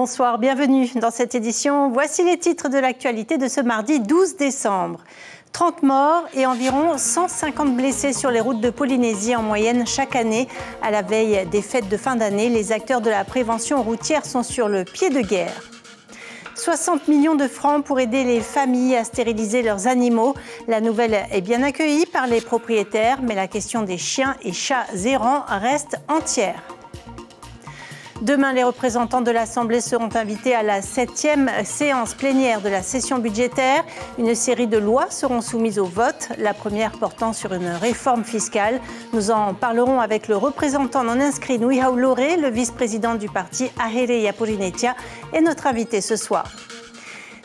Bonsoir, bienvenue dans cette édition. Voici les titres de l'actualité de ce mardi 12 décembre. 30 morts et environ 150 blessés sur les routes de Polynésie en moyenne chaque année. À la veille des fêtes de fin d'année, les acteurs de la prévention routière sont sur le pied de guerre. 60 millions de francs pour aider les familles à stériliser leurs animaux. La nouvelle est bien accueillie par les propriétaires, mais la question des chiens et chats errants reste entière. Demain, les représentants de l'Assemblée seront invités à la 7e séance plénière de la session budgétaire. Une série de lois seront soumises au vote, la première portant sur une réforme fiscale. Nous en parlerons avec le représentant non inscrit Nuihau Loré, le vice-président du parti Ahere Yapurinetia, et notre invité ce soir.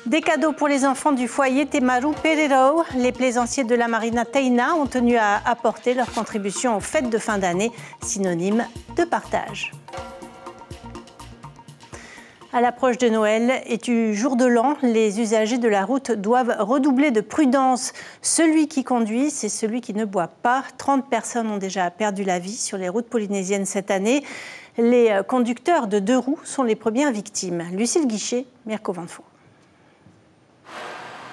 Des cadeaux pour les enfants du foyer Temaru Perero. Les plaisanciers de la Marina Teina ont tenu à apporter leur contribution aux fêtes de fin d'année, synonyme de partage. À l'approche de Noël et du jour de l'an, les usagers de la route doivent redoubler de prudence. Celui qui conduit, c'est celui qui ne boit pas. 30 personnes ont déjà perdu la vie sur les routes polynésiennes cette année. Les conducteurs de 2 roues sont les premières victimes. Lucille Guichet, Mirko Vanfo.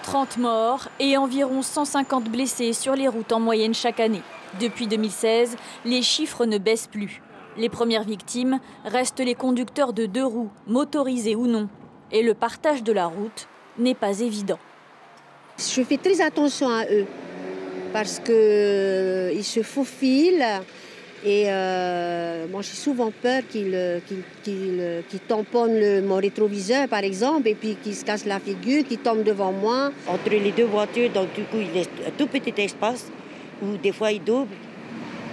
30 morts et environ 150 blessés sur les routes en moyenne chaque année. Depuis 2016, les chiffres ne baissent plus. Les premières victimes restent les conducteurs de 2 roues, motorisés ou non. Et le partage de la route n'est pas évident. Je fais très attention à eux parce qu'ils se faufilent et moi j'ai souvent peur qu'ils tamponnent mon rétroviseur par exemple et puis qu'ils se cassent la figure, qu'ils tombent devant moi. Entre les 2 voitures, donc du coup il laisse un tout petit espace où des fois ils doublent.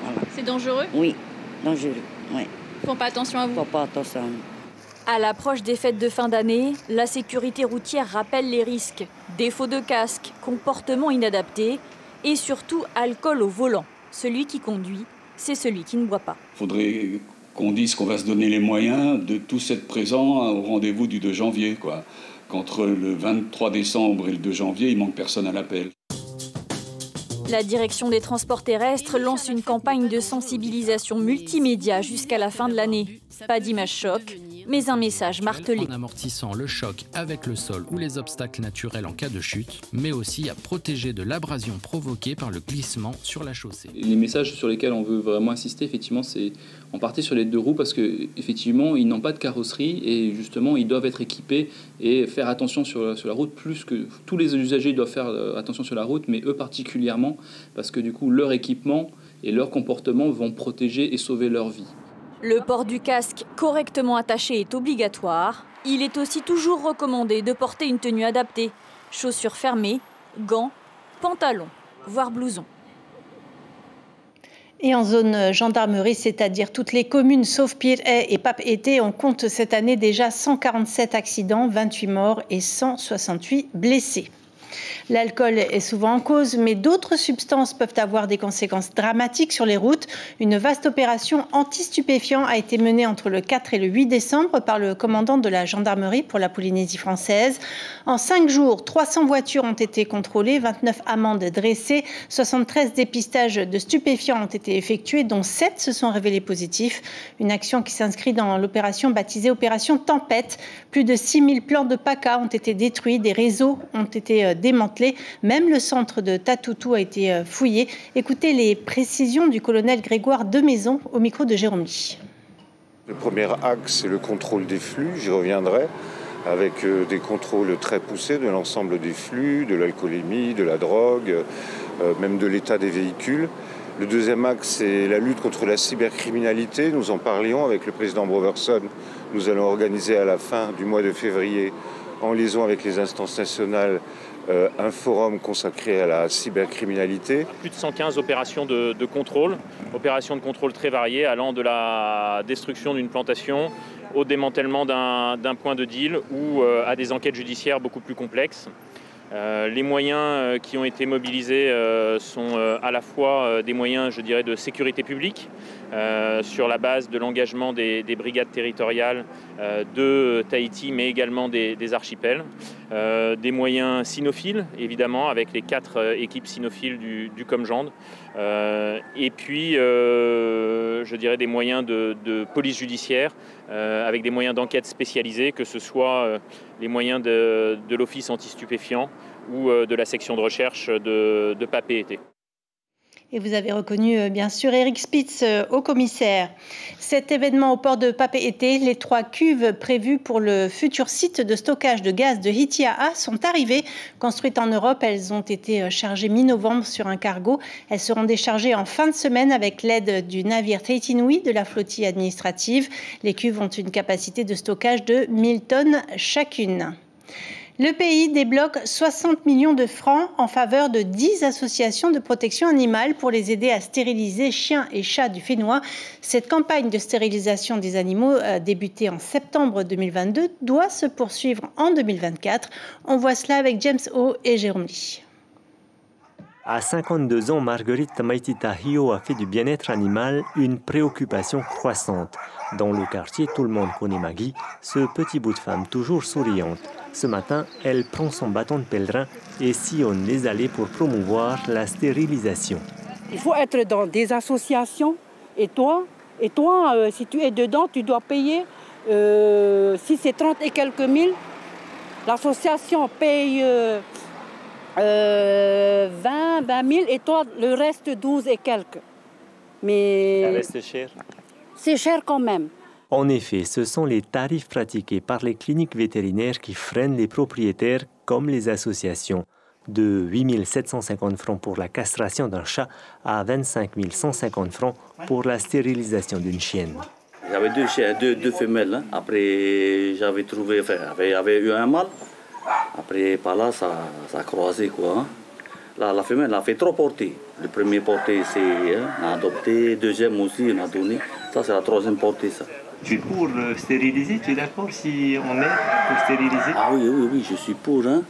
Voilà. C'est dangereux ? Oui. Dangereux, oui. Ils ne font pas attention à vous ? Ils ne font pas attention à nous. À l'approche des fêtes de fin d'année, la sécurité routière rappelle les risques. Défaut de casque, comportement inadapté et surtout alcool au volant. Celui qui conduit, c'est celui qui ne boit pas. Il faudrait qu'on dise qu'on va se donner les moyens de tous être présents au rendez-vous du 2 janvier. Qu'entre le 23 décembre et le 2 janvier, il ne manque personne à l'appel. La direction des transports terrestres lance une campagne de sensibilisation multimédia jusqu'à la fin de l'année. Pas d'image choc, mais un message martelé. En amortissant le choc avec le sol ou les obstacles naturels en cas de chute, mais aussi à protéger de l'abrasion provoquée par le glissement sur la chaussée. Les messages sur lesquels on veut vraiment insister, effectivement, c'est en partie sur les 2 roues parce qu'effectivement, ils n'ont pas de carrosserie et justement, ils doivent être équipés et faire attention sur la route, plus que tous les usagers doivent faire attention sur la route, mais eux particulièrement, parce que du coup, leur équipement et leur comportement vont protéger et sauver leur vie. Le port du casque correctement attaché est obligatoire. Il est aussi toujours recommandé de porter une tenue adaptée. Chaussures fermées, gants, pantalons, voire blousons. Et en zone gendarmerie, c'est-à-dire toutes les communes sauf Pirée et Papeete, on compte cette année déjà 147 accidents, 28 morts et 168 blessés. L'alcool est souvent en cause, mais d'autres substances peuvent avoir des conséquences dramatiques sur les routes. Une vaste opération anti-stupéfiants a été menée entre le 4 et le 8 décembre par le commandant de la gendarmerie pour la Polynésie française. En 5 jours, 300 voitures ont été contrôlées, 29 amendes dressées, 73 dépistages de stupéfiants ont été effectués, dont 7 se sont révélés positifs. Une action qui s'inscrit dans l'opération baptisée Opération Tempête. Plus de 6000 plans de PACA ont été détruits, des réseaux ont été démantelés. Même le centre de Tatoutou a été fouillé. Écoutez les précisions du colonel Grégoire Demaison au micro de Jérôme Lee. Le premier axe, c'est le contrôle des flux, j'y reviendrai, avec des contrôles très poussés de l'ensemble des flux, de l'alcoolémie, de la drogue, même de l'état des véhicules. Le deuxième axe, c'est la lutte contre la cybercriminalité. Nous en parlions avec le président Broverson. Nous allons organiser à la fin du mois de février, en liaison avec les instances nationales, un forum consacré à la cybercriminalité. Plus de 115 opérations de contrôle très variées, allant de la destruction d'une plantation au démantèlement d'un point de deal ou à des enquêtes judiciaires beaucoup plus complexes. Les moyens qui ont été mobilisés sont à la fois des moyens, je dirais, de sécurité publique, sur la base de l'engagement des brigades territoriales de Tahiti, mais également des archipels. des moyens cynophiles, évidemment, avec les 4 équipes cynophiles du Comgend, et puis, je dirais, des moyens de police judiciaire, avec des moyens d'enquête spécialisés, que ce soit les moyens de l'Office anti-stupéfiants ou de la section de recherche de Papeete. Et vous avez reconnu bien sûr Eric Spitz au commissaire. Cet événement au port de Papeete, les 3 cuves prévues pour le futur site de stockage de gaz de Hitia'a sont arrivées. Construites en Europe, elles ont été chargées mi-novembre sur un cargo. Elles seront déchargées en fin de semaine avec l'aide du navire Teitinui de la flottille administrative. Les cuves ont une capacité de stockage de 1000 tonnes chacune. Le pays débloque 60 millions de francs en faveur de 10 associations de protection animale pour les aider à stériliser chiens et chats du Fénois. Cette campagne de stérilisation des animaux, débutée en septembre 2022, doit se poursuivre en 2024. On voit cela avec James O et Jérôme Lee. À 52 ans, Marguerite Maitita Hio a fait du bien-être animal une préoccupation croissante. Dans le quartier, tout le monde connaît Maggie, ce petit bout de femme toujours souriante. Ce matin, elle prend son bâton de pèlerin et sillonne les allées pour promouvoir la stérilisation. Il faut être dans des associations et toi, si tu es dedans, tu dois payer, si c'est 30 et quelques mille, l'association paye 20 000 et toi, le reste 12 et quelques. Mais ça reste cher. C'est cher quand même. En effet, ce sont les tarifs pratiqués par les cliniques vétérinaires qui freinent les propriétaires comme les associations. De 8 750 francs pour la castration d'un chat à 25 150 francs pour la stérilisation d'une chienne. J'avais 2 chiens, 2 femelles. Hein. Après, j'avais trouvé, avait eu un mâle. Après, par là, ça a croisé, quoi. Hein. Là, la femelle a fait 3 portées. Le premier porté, c'est adopté. Deuxième aussi, on a donné. Ça, c'est la 3e portée, ça. Tu es pour stériliser? Tu es d'accord si on aide pour stériliser? Ah oui, je suis pour. Hein.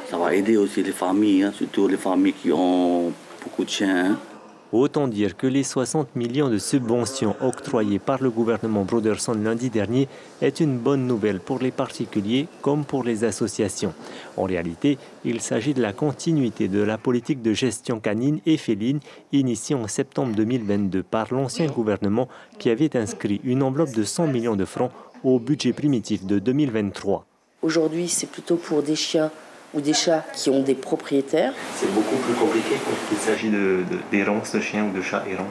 Ça va aider aussi les familles, hein, surtout les familles qui ont beaucoup de chiens. Hein. Autant dire que les 60 millions de subventions octroyées par le gouvernement Broderson lundi dernier est une bonne nouvelle pour les particuliers comme pour les associations. En réalité, il s'agit de la continuité de la politique de gestion canine et féline initiée en septembre 2022 par l'ancien gouvernement qui avait inscrit une enveloppe de 100 millions de francs au budget primitif de 2023. Aujourd'hui, c'est plutôt pour des chiens ou des chats qui ont des propriétaires. C'est beaucoup plus compliqué quand il s'agit d'errance de chiens ou de chats errants.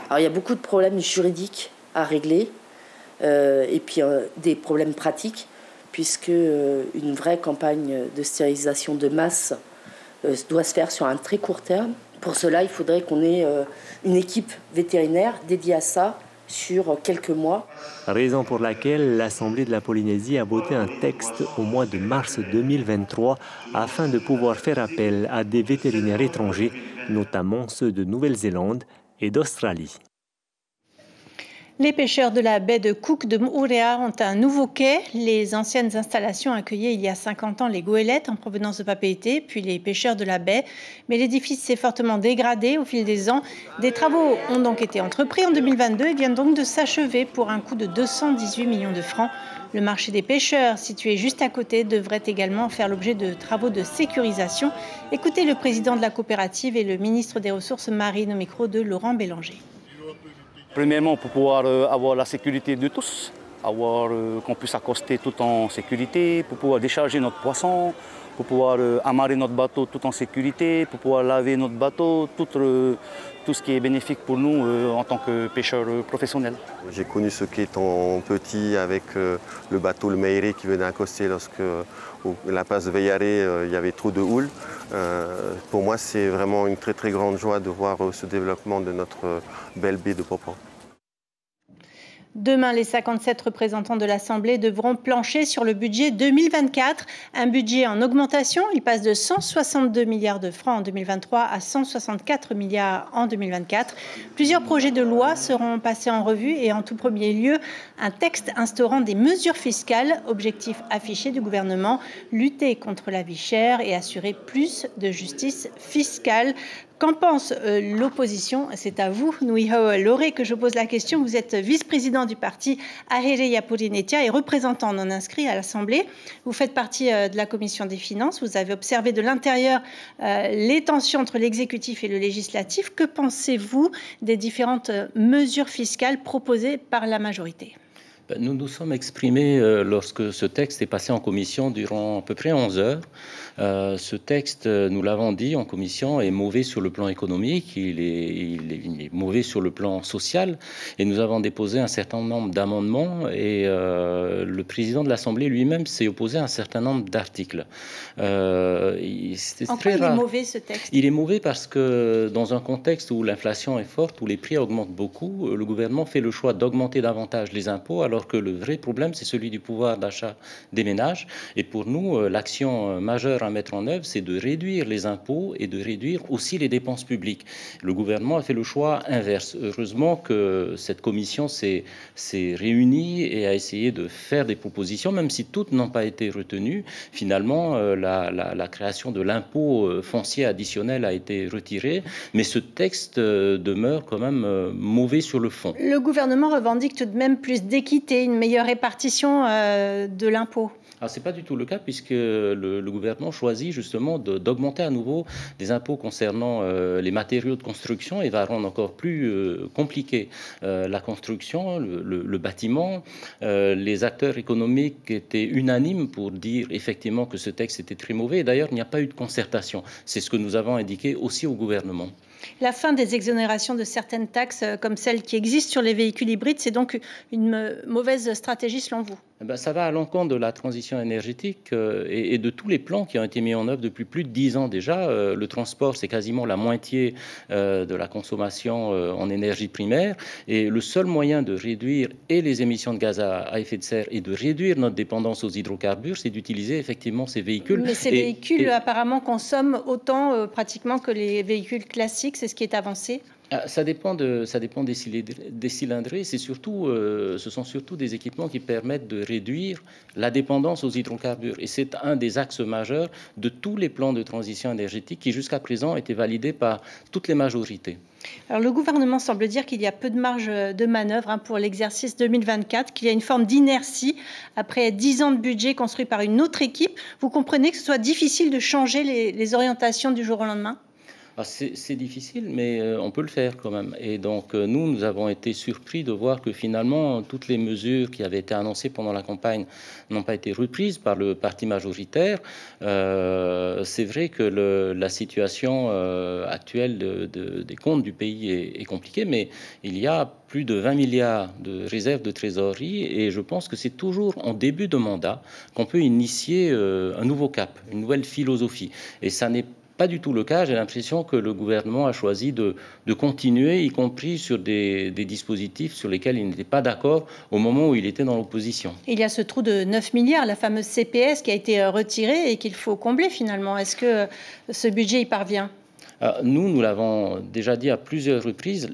Alors il y a beaucoup de problèmes juridiques à régler et puis des problèmes pratiques puisque une vraie campagne de stérilisation de masse doit se faire sur un très court terme. Pour cela, il faudrait qu'on ait une équipe vétérinaire dédiée à ça sur quelques mois. Raison pour laquelle l'Assemblée de la Polynésie a voté un texte au mois de mars 2023 afin de pouvoir faire appel à des vétérinaires étrangers, notamment ceux de Nouvelle-Zélande et d'Australie. Les pêcheurs de la baie de Cook de Moorea ont un nouveau quai. Les anciennes installations accueillaient il y a 50 ans les goélettes en provenance de Papeete, puis les pêcheurs de la baie. Mais l'édifice s'est fortement dégradé au fil des ans. Des travaux ont donc été entrepris en 2022 et viennent donc de s'achever pour un coût de 218 millions de francs. Le marché des pêcheurs, situé juste à côté, devrait également faire l'objet de travaux de sécurisation. Écoutez le président de la coopérative et le ministre des Ressources marines au micro de Laurent Bélanger. Premièrement, pour pouvoir avoir la sécurité de tous, qu'on puisse accoster tout en sécurité, pour pouvoir décharger notre poisson, pour pouvoir amarrer notre bateau tout en sécurité, pour pouvoir laver notre bateau, tout ce qui est bénéfique pour nous en tant que pêcheurs professionnels. J'ai connu ce quai étant petit avec le bateau, le Meire, qui venait accoster lorsque la passe de Veillare, il y avait trop de houle. Pour moi, c'est vraiment une très très grande joie de voir ce développement de notre belle baie de Popo. Demain, les 57 représentants de l'Assemblée devront plancher sur le budget 2024. Un budget en augmentation. Il passe de 162 milliards de francs en 2023 à 164 milliards en 2024. Plusieurs projets de loi seront passés en revue et en tout premier lieu, un texte instaurant des mesures fiscales. Objectif affiché du gouvernement, lutter contre la vie chère et assurer plus de justice fiscale. Qu'en pense l'opposition? C'est à vous, Nuihau Loré, que je pose la question. Vous êtes vice-président du parti Ahere Purinetia et représentant non inscrit à l'Assemblée. Vous faites partie de la Commission des Finances. Vous avez observé de l'intérieur les tensions entre l'exécutif et le législatif. Que pensez-vous des différentes mesures fiscales proposées par la majorité? Nous nous sommes exprimés lorsque ce texte est passé en commission durant à peu près 11 heures. Ce texte, nous l'avons dit en commission, est mauvais sur le plan économique, il est mauvais sur le plan social, et nous avons déposé un certain nombre d'amendements, et le président de l'Assemblée lui-même s'est opposé à un certain nombre d'articles. En quoi il est mauvais, ce texte? Il est mauvais parce que dans un contexte où l'inflation est forte, où les prix augmentent beaucoup, le gouvernement fait le choix d'augmenter davantage les impôts, alors que le vrai problème, c'est celui du pouvoir d'achat des ménages. Et pour nous, l'action majeure à mettre en œuvre, c'est de réduire les impôts et de réduire aussi les dépenses publiques. Le gouvernement a fait le choix inverse. Heureusement que cette commission s'est réunie et a essayé de faire des propositions, même si toutes n'ont pas été retenues. Finalement, la création de l'impôt foncier additionnel a été retirée, mais ce texte demeure quand même mauvais sur le fond. Le gouvernement revendique tout de même plus d'équité, une meilleure répartition de l'impôt. Alors, ce n'est pas du tout le cas, puisque le gouvernement choisit justement d'augmenter à nouveau des impôts concernant les matériaux de construction et va rendre encore plus compliqué la construction, le bâtiment. Les acteurs économiques étaient unanimes pour dire effectivement que ce texte était très mauvais. D'ailleurs, il n'y a pas eu de concertation. C'est ce que nous avons indiqué aussi au gouvernement. La fin des exonérations de certaines taxes, comme celles qui existent sur les véhicules hybrides, c'est donc une mauvaise stratégie selon vous? Ça va à l'encontre de la transition énergétique et de tous les plans qui ont été mis en œuvre depuis plus de 10 ans déjà. Le transport, c'est quasiment la moitié de la consommation en énergie primaire. Et le seul moyen de réduire et les émissions de gaz à effet de serre et de réduire notre dépendance aux hydrocarbures, c'est d'utiliser effectivement ces véhicules. Mais ces véhicules apparemment consomment autant pratiquement que les véhicules classiques, c'est ce qui est avancé? Ça dépend des cylindrées. Ce sont surtout des équipements qui permettent de réduire la dépendance aux hydrocarbures. Et c'est un des axes majeurs de tous les plans de transition énergétique qui, jusqu'à présent, étaient validés par toutes les majorités. Alors, le gouvernement semble dire qu'il y a peu de marge de manœuvre pour l'exercice 2024, qu'il y a une forme d'inertie après 10 ans de budget construit par une autre équipe. Vous comprenez que ce soit difficile de changer les orientations du jour au lendemain? C'est difficile, mais on peut le faire quand même. Et donc, nous avons été surpris de voir que finalement, toutes les mesures qui avaient été annoncées pendant la campagne n'ont pas été reprises par le parti majoritaire. C'est vrai que la situation actuelle des comptes du pays est compliquée, mais il y a plus de 20 milliards de réserves de trésorerie et je pense que c'est toujours en début de mandat qu'on peut initier un nouveau cap, une nouvelle philosophie. Et ça n'est pas du tout le cas. J'ai l'impression que le gouvernement a choisi de continuer, y compris sur des dispositifs sur lesquels il n'était pas d'accord au moment où il était dans l'opposition. Il y a ce trou de 9 milliards, la fameuse CPS, qui a été retirée et qu'il faut combler finalement. Est-ce que ce budget y parvient ? Nous l'avons déjà dit à plusieurs reprises,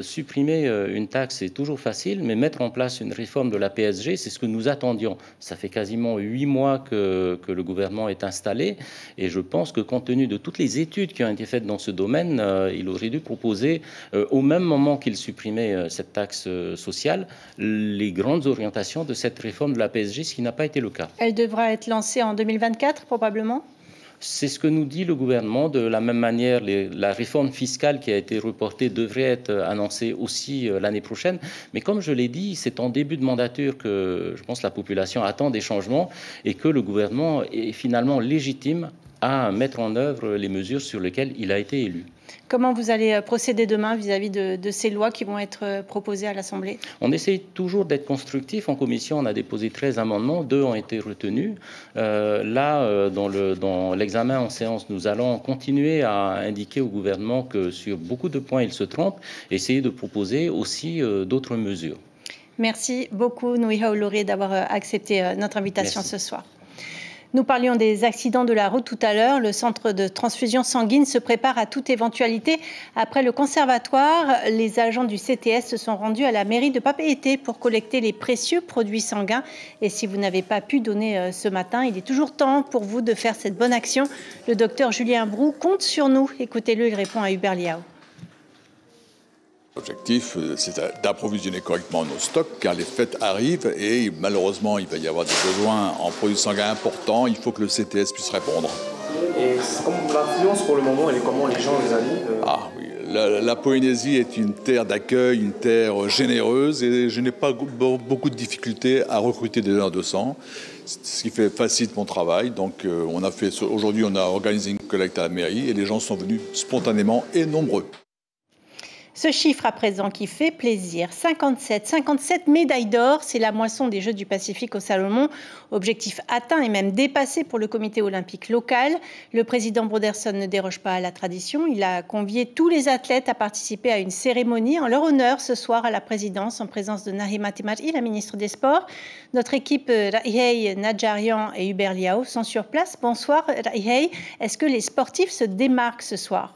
supprimer une taxe c'est toujours facile, mais mettre en place une réforme de la PSG, c'est ce que nous attendions. Ça fait quasiment 8 mois que le gouvernement est installé et je pense que compte tenu de toutes les études qui ont été faites dans ce domaine, il aurait dû proposer au même moment qu'il supprimait cette taxe sociale, les grandes orientations de cette réforme de la PSG, ce qui n'a pas été le cas. Elle devra être lancée en 2024 probablement ? C'est ce que nous dit le gouvernement. De la même manière, la réforme fiscale qui a été reportée devrait être annoncée aussi l'année prochaine. Mais comme je l'ai dit, c'est en début de mandature que je pense la population attend des changements et que le gouvernement est finalement légitime à mettre en œuvre les mesures sur lesquelles il a été élu. Comment vous allez procéder demain vis-à-vis de ces lois qui vont être proposées à l'Assemblée ? On essaye toujours d'être constructif. En commission, on a déposé 13 amendements, 2 ont été retenus. Dans l'examen en séance, nous allons continuer à indiquer au gouvernement que sur beaucoup de points, il se trompe, essayer de proposer aussi d'autres mesures. Merci beaucoup, Nuihau Loré, d'avoir accepté notre invitation ce soir. Nous parlions des accidents de la route tout à l'heure. Le centre de transfusion sanguine se prépare à toute éventualité. Après le conservatoire, les agents du CTS se sont rendus à la mairie de Papeete pour collecter les précieux produits sanguins. Et si vous n'avez pas pu donner ce matin, il est toujours temps pour vous de faire cette bonne action. Le docteur Julien Brou compte sur nous. Écoutez-le, il répond à Hubert Liao. L'objectif, c'est d'approvisionner correctement nos stocks, car les fêtes arrivent et malheureusement, il va y avoir des besoins en produits sanguins importants. Il faut que le CTS puisse répondre. Et comme l'affluence pour le moment, elle est comment, les gens, les amis Ah oui, la Polynésie est une terre d'accueil, une terre généreuse et je n'ai pas beaucoup de difficultés à recruter des donneurs de sang, ce qui facilite mon travail. Donc aujourd'hui, on a organisé une collecte à la mairie et les gens sont venus spontanément et nombreux. Ce chiffre à présent qui fait plaisir, 57 médailles d'or, c'est la moisson des Jeux du Pacifique au Salomon. Objectif atteint et même dépassé pour le comité olympique local. Le président Broderson ne déroge pas à la tradition. Il a convié tous les athlètes à participer à une cérémonie en leur honneur ce soir à la présidence en présence de Nahima Timati, la ministre des Sports. Notre équipe Raihei Nadjarian et Hubert Liao sont sur place. Bonsoir Raihei, est-ce que les sportifs se démarquent ce soir ?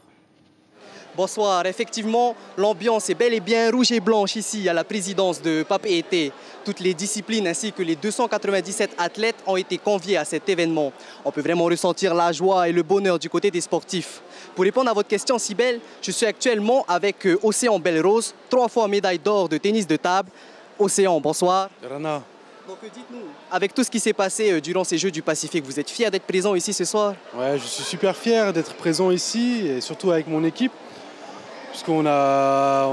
Bonsoir, effectivement, l'ambiance est bel et bien rouge et blanche ici à la présidence de Papeete. Toutes les disciplines ainsi que les 297 athlètes ont été conviés à cet événement. On peut vraiment ressentir la joie et le bonheur du côté des sportifs. Pour répondre à votre question, Cybèle, je suis actuellement avec Océan Belle-Rose, 3 fois médaille d'or de tennis de table. Océan, bonsoir. Rana. Donc dites-nous, avec tout ce qui s'est passé durant ces Jeux du Pacifique, vous êtes fier d'être présent ici ce soir? Ouais, je suis super fier d'être présent ici et surtout avec mon équipe. Puisqu'on a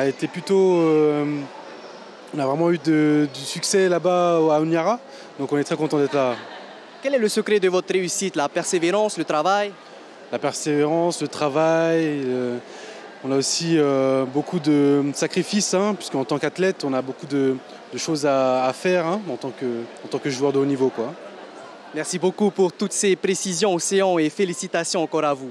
été plutôt... on a vraiment eu du succès là-bas à Honiara, donc on est très content d'être là. Quel est le secret de votre réussite? La persévérance, le travail? La persévérance, le travail. On a aussi beaucoup de sacrifices, puisqu'en tant qu'athlète, on a beaucoup de choses à faire en tant que joueur de haut niveau, quoi. Merci beaucoup pour toutes ces précisions, Océan, et félicitations encore à vous.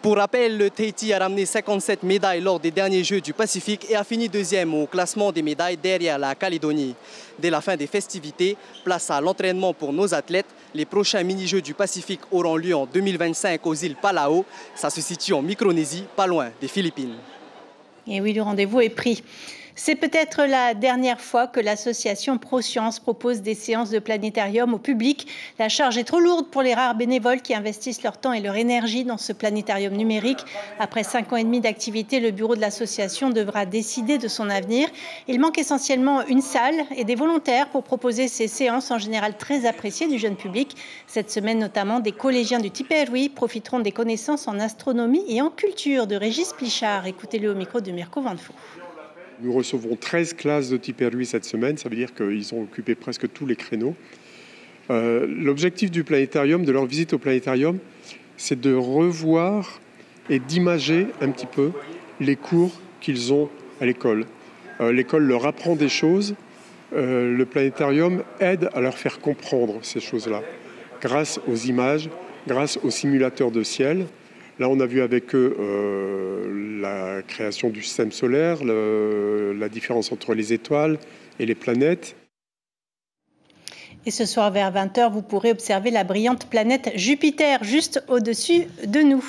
Pour rappel, le Tahiti a ramené 57 médailles lors des derniers Jeux du Pacifique et a fini 2e au classement des médailles derrière la Calédonie. Dès la fin des festivités, place à l'entraînement pour nos athlètes. Les prochains mini-Jeux du Pacifique auront lieu en 2025 aux îles Palau. Ça se situe en Micronésie, pas loin des Philippines. Et oui, le rendez-vous est pris. C'est peut-être la dernière fois que l'association ProScience propose des séances de planétarium au public. La charge est trop lourde pour les rares bénévoles qui investissent leur temps et leur énergie dans ce planétarium numérique. Après 5 ans et demi d'activité, le bureau de l'association devra décider de son avenir. Il manque essentiellement une salle et des volontaires pour proposer ces séances en général très appréciées du jeune public. Cette semaine notamment, des collégiens du Tiperui profiteront des connaissances en astronomie et en culture de Régis Plichard. Écoutez-le au micro de Mirko Vanfou. Nous recevrons 13 classes de Tiperui cette semaine, ça veut dire qu'ils ont occupé presque tous les créneaux. L'objectif du planétarium, de leur visite au planétarium, c'est de revoir et d'imager un petit peu les cours qu'ils ont à l'école. L'école leur apprend des choses, le planétarium aide à leur faire comprendre ces choses-là, grâce aux images, grâce aux simulateurs de ciel. Là, on a vu avec eux la création du système solaire, la différence entre les étoiles et les planètes. Et ce soir vers 20h, vous pourrez observer la brillante planète Jupiter juste au-dessus de nous.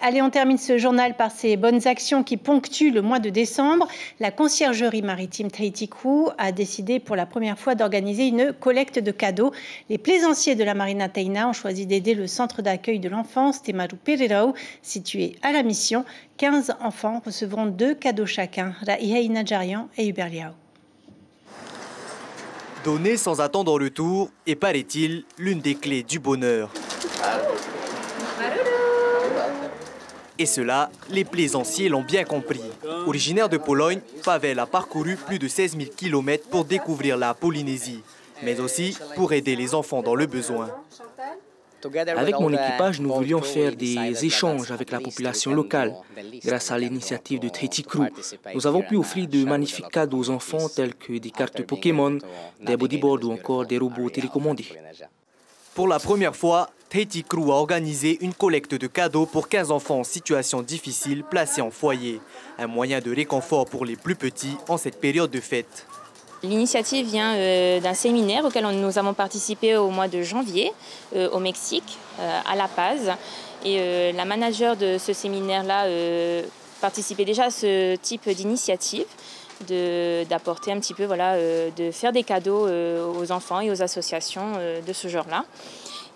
Allez, on termine ce journal par ces bonnes actions qui ponctuent le mois de décembre. La conciergerie maritime Tahiti Crew a décidé pour la première fois d'organiser une collecte de cadeaux. Les plaisanciers de la Marina Teina ont choisi d'aider le centre d'accueil de l'enfance Te Maru Perirau, situé à la Mission. 15 enfants recevront 2 cadeaux chacun. Raihei Nadjarian et Hubert Liao. Donner sans attendre en retour est, paraît-il, l'une des clés du bonheur. Et cela, les plaisanciers l'ont bien compris. Originaire de Pologne, Pavel a parcouru plus de 16 000 km pour découvrir la Polynésie, mais aussi pour aider les enfants dans le besoin. Avec mon équipage, nous voulions faire des échanges avec la population locale. Grâce à l'initiative de Tahiti Crew, nous avons pu offrir de magnifiques cadeaux aux enfants tels que des cartes Pokémon, des bodyboards ou encore des robots télécommandés. Pour la première fois, Tahiti Crew a organisé une collecte de cadeaux pour 15 enfants en situation difficile placés en foyer. Un moyen de réconfort pour les plus petits en cette période de fête. L'initiative vient d'un séminaire auquel nous avons participé au mois de janvier au Mexique, à La Paz. Et la manager de ce séminaire-là participait déjà à ce type d'initiative, d'apporter un petit peu, de faire des cadeaux aux enfants et aux associations de ce genre-là.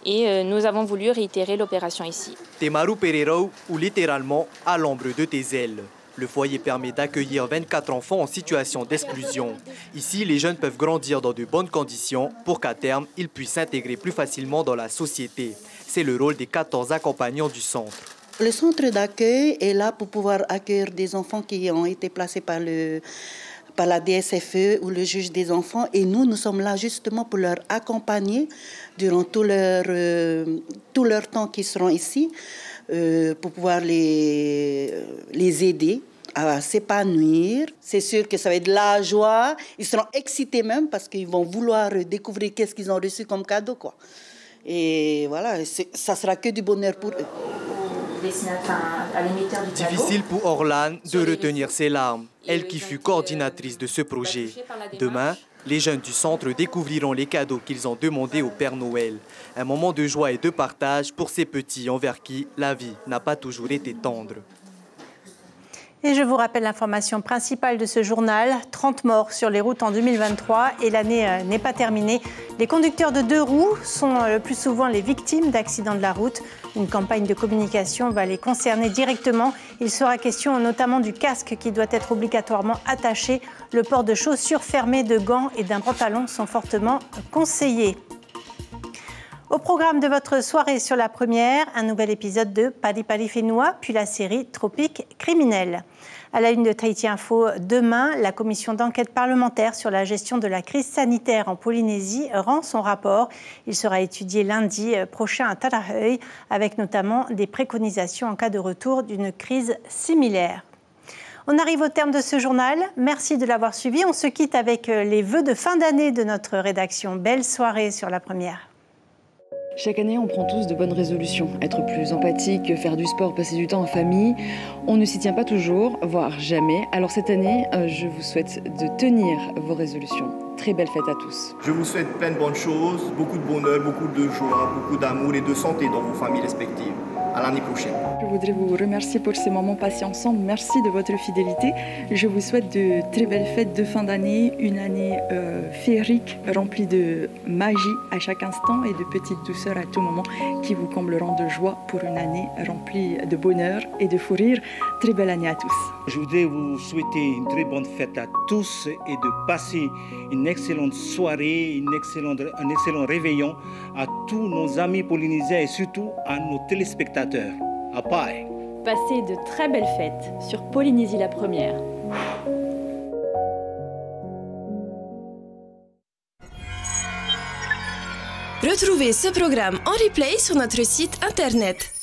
Et nous avons voulu réitérer l'opération ici. Te Maru Pererau, ou littéralement à l'ombre de tes ailes. Le foyer permet d'accueillir 24 enfants en situation d'exclusion. Ici, les jeunes peuvent grandir dans de bonnes conditions pour qu'à terme, ils puissent s'intégrer plus facilement dans la société. C'est le rôle des 14 accompagnants du centre. Le centre d'accueil est là pour pouvoir accueillir des enfants qui ont été placés par la DSFE ou le juge des enfants. Et nous sommes là justement pour leur accompagner durant tout leur temps qu'ils seront ici, pour pouvoir les aider à s'épanouir. C'est sûr que ça va être de la joie. Ils seront excités même parce qu'ils vont vouloir découvrir qu'est-ce qu'ils ont reçu comme cadeau, quoi. Et voilà, ça sera que du bonheur pour eux. Difficile pour Orlan de retenir ses larmes, elle qui fut coordinatrice de ce projet. Demain, les jeunes du centre découvriront les cadeaux qu'ils ont demandés au Père Noël. Un moment de joie et de partage pour ces petits envers qui la vie n'a pas toujours été tendre. Et je vous rappelle l'information principale de ce journal, 30 morts sur les routes en 2023 et l'année n'est pas terminée. Les conducteurs de 2 roues sont le plus souvent les victimes d'accidents de la route. Une campagne de communication va les concerner directement. Il sera question notamment du casque qui doit être obligatoirement attaché. Le port de chaussures fermées, de gants et d'un pantalon sont fortement conseillés. Au programme de votre soirée sur la première, un nouvel épisode de Pari Pari Whenua, puis la série Tropique criminel. À la une de Tahiti Info, demain, la commission d'enquête parlementaire sur la gestion de la crise sanitaire en Polynésie rend son rapport. Il sera étudié lundi prochain à Taraheuï, avec notamment des préconisations en cas de retour d'une crise similaire. On arrive au terme de ce journal. Merci de l'avoir suivi. On se quitte avec les vœux de fin d'année de notre rédaction. Belle soirée sur la première. Chaque année, on prend tous de bonnes résolutions. Être plus empathique, faire du sport, passer du temps en famille. On ne s'y tient pas toujours, voire jamais. Alors cette année, je vous souhaite de tenir vos résolutions. Très belle fête à tous. Je vous souhaite plein de bonnes choses, beaucoup de bonheur, beaucoup de joie, beaucoup d'amour et de santé dans vos familles respectives. À l'année prochaine. Je voudrais vous remercier pour ces moments passés ensemble. Merci de votre fidélité. Je vous souhaite de très belles fêtes de fin d'année, une année féerique, remplie de magie à chaque instant et de petites douceurs à tout moment qui vous combleront de joie pour une année remplie de bonheur et de fou rire. Très belle année à tous. Je voudrais vous souhaiter une très bonne fête à tous et de passer une excellente soirée, un excellent réveillon à tous nos amis polynésiens et surtout à nos téléspectateurs. À Pai. Passez de très belles fêtes sur Polynésie la première. Retrouvez ce programme en replay sur notre site internet.